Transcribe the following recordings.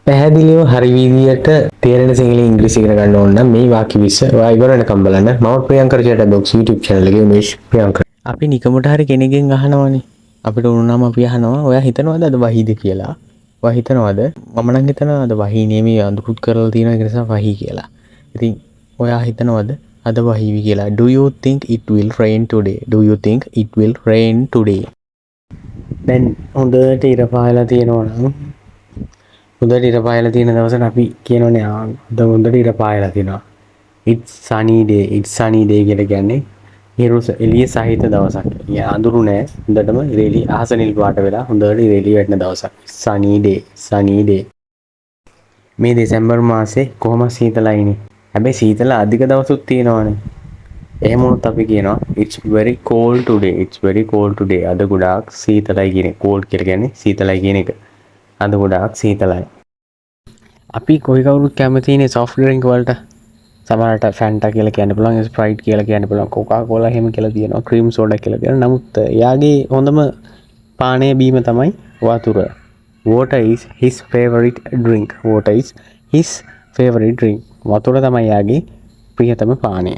පැහැදිලිව හරි විදියට තේරෙන සිංහල ඉංග්‍රීසි ඉගෙන ගන්න ඕන නම් මේ වාක්‍ය විශ්ව ඔයා ඉවර වෙනකම් බලන්න. මම Priyankara chat box YouTube channel එකේ මේ ප්‍රියංකර. අපි නිකමට හරි කෙනෙක්ගෙන් අහනවනේ. අපිට උනුනම අපි අහනවා ඔයා හිතනවද අද වහීද කියලා? ඔයා හිතනවද? මම නම් හිතනවා අද වහී නෙමෙයි අඳුරුත් කරලා තියෙන එක නිසා වහී කියලා. ඉතින් ඔයා හිතනවද අද වහීවි කියලා? Do you think it will rain today? Do you think it will rain today? දැන් හොඳට ඉර පායලා තියෙනවා නම් හොඳට ඉර පායලා තියෙන දවසට අපි කියනෝනේ අද හොඳට ඉර පායලා තිනවා. It's sunny day. It's sunny day කියලා කියන්නේ හිරු එළිය සහිත දවසක්. අඳුරු නෑ. හොඳටම ඉරේලි අහස නිල් පාට වෙලා හොඳට ඉරේලි වැටෙන දවසක්. Sunny day. Sunny day. මේ දෙසැම්බර් මාසේ කොහොම සීතලයිනේ. හැබැයි සීතල අධික දවසුත් තියෙනවානේ. එහෙම වුණොත් අපි කියනවා it's very cold today. It's very cold today. අද ගොඩාක් සීතලයි කියන එක. cold කියලා කියන්නේ සීතලයි කියන එක. අද ගොඩාක් සීතලයි. අපි කොයි කවුරුත් කැමතිනේ soft drink වලට. සමහරට Fanta කියලා කියන්න පුළුවන්, Sprite කියලා කියන්න පුළුවන්, Coca-Cola එහෙම කියලා තියෙනවා, cream soda කියලා කියනවා. නමුත් එයාගේ හොඳම පානය බීම තමයි වතුර. Water is his favorite drink. Water is his favorite drink. වතුර තමයි එයාගේ ප්‍රියතම පානය.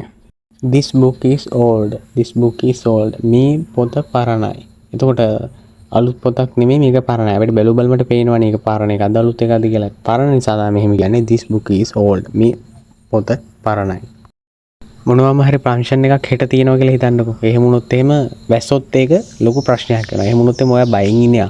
This book is old. This book is old. මේ පොත පරණයි. එතකොට අලුත් පොතක් නෙමෙයි මේක පරණයි. අපිට බැලු බලමට පේනවනේ ඒක පරණ එකක්ද අලුත් එකක්ද කියලා. පරණ නිසා තමයි මෙහෙම කියන්නේ this book is old. මේ පොත පරණයි. මොනවාම හරි ෆන්ක්ෂන් එකක් හෙට තියෙනවා කියලා හිතන්නකෝ. එහෙම වුණොත් එහෙම වැස්සොත් ඒක ලොකු ප්‍රශ්නයක් වෙනවා. එහෙම වුණොත් එහම ඔයා බයෙන් ඉන්නේ.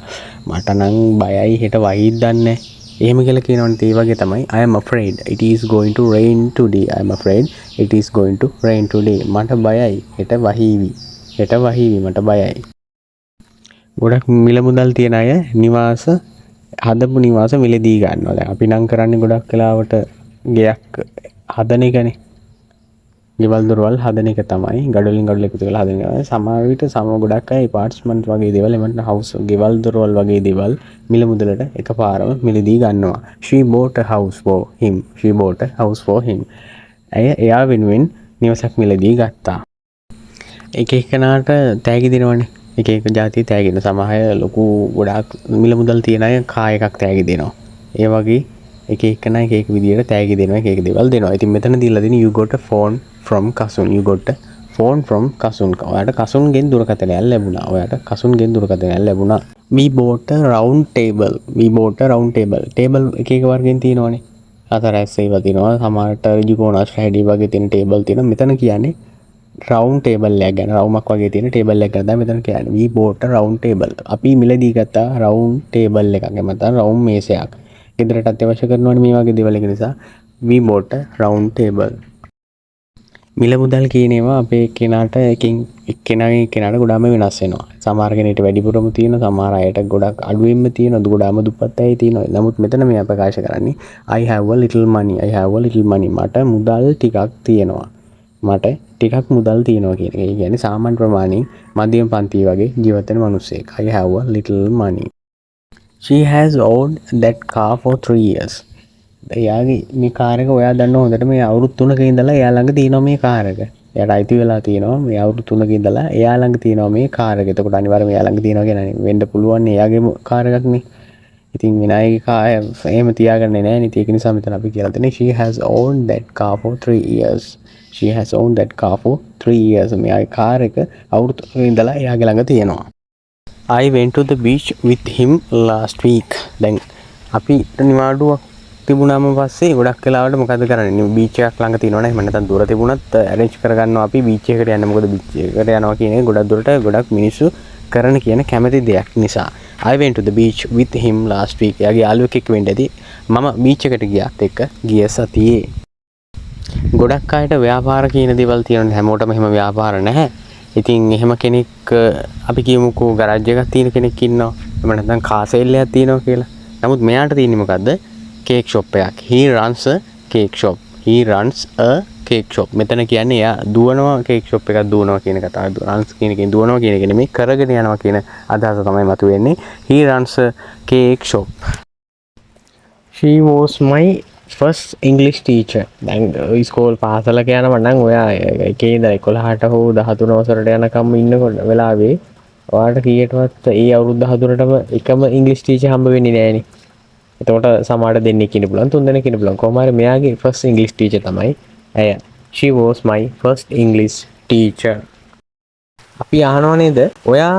මට නම් බයයි හෙට වහින්න දන්නේ. එහෙම කියලා කියනවනේ ඒ වගේ තමයි I am afraid it is going to rain today. I am afraid it is going to rain today. මට බයයි හෙට වහීවි. හෙට වහීවි මට බයයි. ගොඩක් මිල මුදල් තියන අය නිවාස හදපු නිවාස මිලදී ගන්නවා. දැන් අපි නම් කරන්නේ ගොඩක් වෙලාවට ගෙයක් හදන එකනේ. ගෙවල් දොරවල් හදන එක තමයි. ගඩොලින් ගඩොල් එකතු කරලා හදන එක. සමහර විට ගොඩක් අය ඇපාර්ට්මන්ට් වගේ දේවල් එමන්ට හවුස් ගෙවල් දොරවල් වගේ දේවල් මිල මුදලට එකපාරම මිලදී ගන්නවා. She bought a house for him. She bought a house for him. එයා වෙනුවෙන් නිවසක් මිලදී ගත්තා. එක එකනාට තෑගි දෙනවනේ. එක එක ජාති තෑගි දෙන. සමහර ලොකු ගොඩාක් මිල මුදල් තියන අය කා එකක් තෑගි දෙනවා. ඒ වගේ එක එකන එක විදියට තෑගි දෙනවා. එක එක දේවල් දෙනවා. ඉතින් මෙතන දීලා තියෙන you got a phone from cousin. You got a phone from cousin. ඔයාට කසුන්ගෙන් දුරකථනයක් ලැබුණා. ඔයාට කසුන්ගෙන් දුරකථනයක් ලැබුණා. We bought a round table. We bought a round table. table එක එක වර්ගෙන් තියෙනවානේ. හතරැස් ඒවා තියෙනවා. සමහරට ඍජුකෝණාශ්‍ර හැඩි වගේ තියෙන table තියෙනවා. මෙතන කියන්නේ round table එක ගැන. රවුමක් වගේ තියෙන table එකක් ගැන තමයි මෙතන කියන්නේ. We bought a round table. අපි මිලදී ගත්තා round table එකක්. එහෙම නැත්නම් round මේසයක්. ගෙදරට අත්‍යවශ්‍ය කරනවනේ මේ වගේ දේවල් එක නිසා we bought a round table. මිල මුදල් කියන ඒවා අපේ කෙනාට එක්කෙනාගෙන් එක්කෙනාට ගොඩාම වෙනස් වෙනවා. සමහර කෙනෙක්ට වැඩිපුරම තියෙනවා, සමහර අයට ගොඩක් අඩුවෙන්ම තියෙනවා, ගොඩාම දුප්පත් අය තියෙනවා. නමුත් මෙතන මේ ප්‍රකාශ කරන්නේ I have a little money. I have a little money. මට මුදල් ටිකක් තියෙනවා. මට ටිකක් මුදල් තියෙනවා කියන එක. ඒ කියන්නේ සාමාන්‍ය ප්‍රමාණයෙන් මධ්‍යම පන්ති වගේ ජීවත් වෙන මිනිස්සෙක්. I have a little money. She has owned that car for 3 years. එයාගේ මේ කාර් එක ඔයා දන්නවා හොඳට මේ අවුරුදු 3ක ඉඳලා එයා ළඟ තියෙනවා මේ කාර් එක. එයාට අයිති වෙලා තියෙනවා මේ අවුරුදු 3ක ඉඳලා එයා ළඟ තියෙනවා මේ කාර් එක. එතකොට අනිවාර්යයෙන්ම එයා ළඟ තියෙනවා කියන්නේ වෙන්න පුළුවන් එයාගේම කාර් එකක් නේ. ඉතින් වෙන අයගේ කාර් එහෙම තියාගන්නේ නැහැ නේ. ඒක නිසා මෙතන අපි කියලා දෙන්නේ she has owned that car for 3 years. She has owned that car for 3 years. මේ කාර් එක අවුරුදු 3ක ඉඳලා එයාගේ ළඟ තියෙනවා. I went to the beach with him last week. දැන් අපි නිවාඩුවක් තිබුණාම පස්සේ ගොඩක් වෙලාවට මොකද කරන්නේ? බීච් එකක් ළඟ තියෙනවනේ. එහෙම නැත්නම් දුර තිබුණත් arrange කරගන්නවා අපි බීච් එකට යන්න. මොකද බීච් එකට යනවා කියන එක ගොඩක් දුරට ගොඩක් මිනිස්සු කරන කියන කැමති දෙයක් නිසා. I went to the beach with him last week. යාගේ යාළුවෙක් එක්ක වෙන්න ඇති. මම බීච් එකට ගියාත් එක්ක ගිය සතියේ. ගොඩක් අයට ව්‍යාපාර කියන දේවල් තියෙනවා. හැමෝටම එහෙම ව්‍යාපාර නැහැ. ඉතින් එහෙම කෙනෙක් අපි කියමුකෝ ගරාජ් එකක් තියෙන කෙනෙක් ඉන්නවා. එහෙම නැත්නම් කාර් සේල් එකක් තියෙනවා කියලා. නමුත් මෙයාට තියෙන්නේ මොකද්ද? කේක් ෂොප් එකක්. He runs a cake shop. He runs a cake shop. මෙතන කියන්නේ එයා දුවනවා කේක් ෂොප් එකක් දුවනවා කියන කතාව. runs කියන එකෙන් දුවනවා කියන එක නෙමෙයි කරගෙන යනවා කියන අදහස තමයි මතුවෙන්නේ. He runs a cake shop. She was my first English teacher. දැන් ඉස්කෝල් පාසලක යනම නම් ඔයා එකේ ඉඳලා 11ට හෝ 13 වසරට යනකම් ඉන්නකොට වෙලාවේ ඔයාලට කීයටවත් ඒ අවුරුදු 14ටම එකම ඉංග්‍රීසි ටීචර් හම්බ වෙන්නේ නැහනේ. එතකොට සමහරට දෙන්නෙක් ඉන්න පුළුවන්, තුන් දෙනෙක් ඉන්න පුළුවන්. කොහොම හරි මෙයාගේ first English teacher තමයි ඇය. She was my first English teacher. අපි අහනවා නේද? ඔයා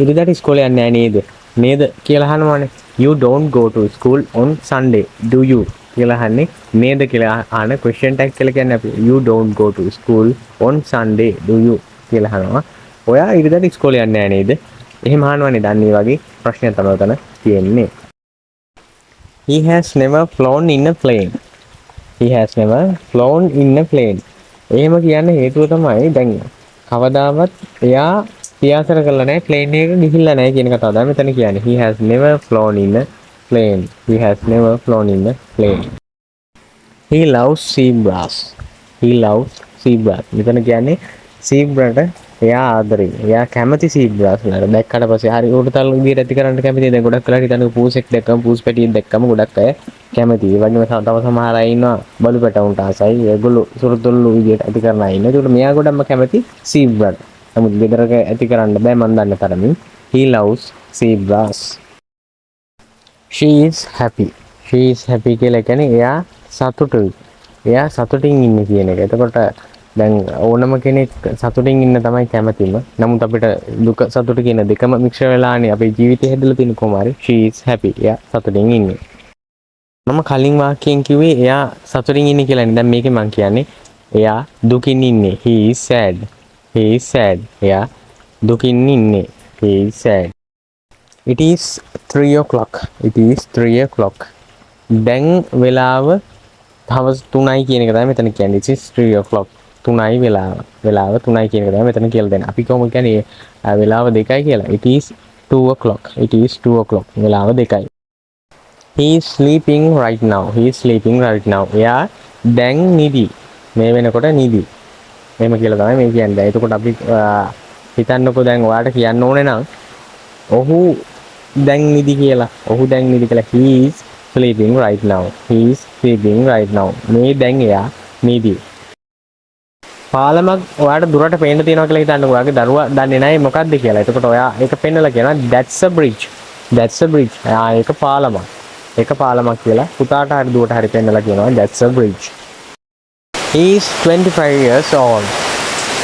ඉරිදාට ඉස්කෝලේ යන්නේ නැහැ නේද? නේද කියලා අහනවානේ. You don't go to school on Sunday, do you? කියලා අහන්නේ නේද කියලා අහන question tag කියලා කියන්නේ අපි. You don't go to school on Sunday, do you? කියලා අහනවා. ඔයා ඉරිදාට ඉස්කෝලේ යන්නේ නැහැ නේද? එහෙම අහනවානේ. දැන් මේ වගේ ප්‍රශ්නයක් තමයි උතන තියෙන්නේ. He has never flown in a plane. He has never flown in a plane. එහෙම කියන්න හේතුව තමයි දැන් කවදාවත් එයා පියාසර කරලා නැහැ ප්ලේන් එකක ගිහිල්ලා නැහැ කියන කතාව තමයි මෙතන කියන්නේ. He has never flown in a plane. He has never flown in a plane. He loves zebras. He loves zebras. මෙතන කියන්නේ zebra-ට එයා ආදරේ. එයා කැමති zebras වලට. දැක්කට පස්සේ හරි උඩතල් විදියට ඇති කරන්න කැමති. දැන් ගොඩක් වෙලාවට හිතන්නේ පූසෙක් දැක්කම පූස් පැටියෙක් දැක්කම ගොඩක් අය කැමති. ඒ වගේම තව සමහර අය ඉන්නවා බලු පැටවුන්ට ආසයි. ඒගොල්ලෝ සුරුතුල්ලු විදියට ඇති කරන අය ඉන්නවා. ඒකට මෙයා ගොඩක්ම කැමති zebra-ට. නමුත් ගෙදරක ඇති කරන්න බෑ මන් දන්න තරමින්. He loves zebras. She is happy. She is happy කියලා කියන්නේ එයා සතුටුයි. එයා සතුටින් ඉන්නේ කියන එක. එතකොට දැන් ඕනම කෙනෙක් සතුටින් ඉන්න තමයි කැමතිම. නමුත් අපිට දුක සතුට කියන දෙකම මික්ස් වෙලානේ අපේ ජීවිතේ හැදලා තියෙන කොහොම හරි. She is happy. එයා සතුටින් ඉන්නේ. මම කලින් වාක්‍යයෙන් කිව්වේ එයා සතුටින් ඉන්නේ කියලා නේ. දැන් මේකේ මම කියන්නේ එයා දුකින් ඉන්නේ. He is sad. He is sad. එයා දුකින් ඉන්නේ. He is sad. It is 3 o'clock. It is 3 o'clock. දැන් වෙලාව හවස 3යි කියන එක තමයි මෙතන කියන්නේ. It is 3 o'clock. 3යි වෙලාව. වෙලාව 3යි කියන එක තමයි මෙතන කියලා දෙන්නේ. අපි කොහොමද කියන්නේ වෙලාව 2යි කියලා. It is 2 o'clock. It is 2 o'clock. වෙලාව 2යි. He is sleeping right now. He is sleeping right now. එයා දැන් නිදි. මේ වෙනකොට නිදි. එහෙම කියලා තමයි මේ කියන්නේ. එතකොට අපි හිතන්නකෝ දැන් ඔයාලට කියන්න ඕනේ නම් ඔහු දැන් නිදි කියලා. ඔහු දැන් නිදි කියලා. He is sleeping right now. He is sleeping right now. මේ දැන් එයා නිදි. පාලමක් ඔයාලට දුරට පේන්න තියෙනවා කියලා හිතන්නකෝ. ඔයාගේ දරුවා දන්නේ නැහැ මොකක්ද කියලා. එතකොට ඔයා ඒක පෙන්නලා කියනවා that's a bridge. That's a bridge. ඒක පාලමක්. ඒක පාලමක් කියලා පුතාට හරි දුවට හරි පෙන්නලා කියනවා that's a bridge. He is 25 years old.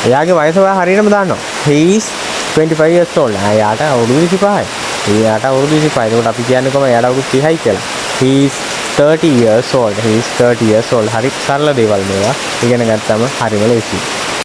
එයාගේ වයස ඔයා හරියටම දන්නවා. He is 25 years old. එයාට අවුරුදු 25යි. එයාට අවුරුදු 25යි. ඒකට අපි කියන්නේ කොහමද එයාට අවුරුදු 30යි කියලා. He is 30 years old. He is 30 years old. හරි සරල දේවල් මේවා. ඉගෙන ගත්තම හරිම ලේසියි.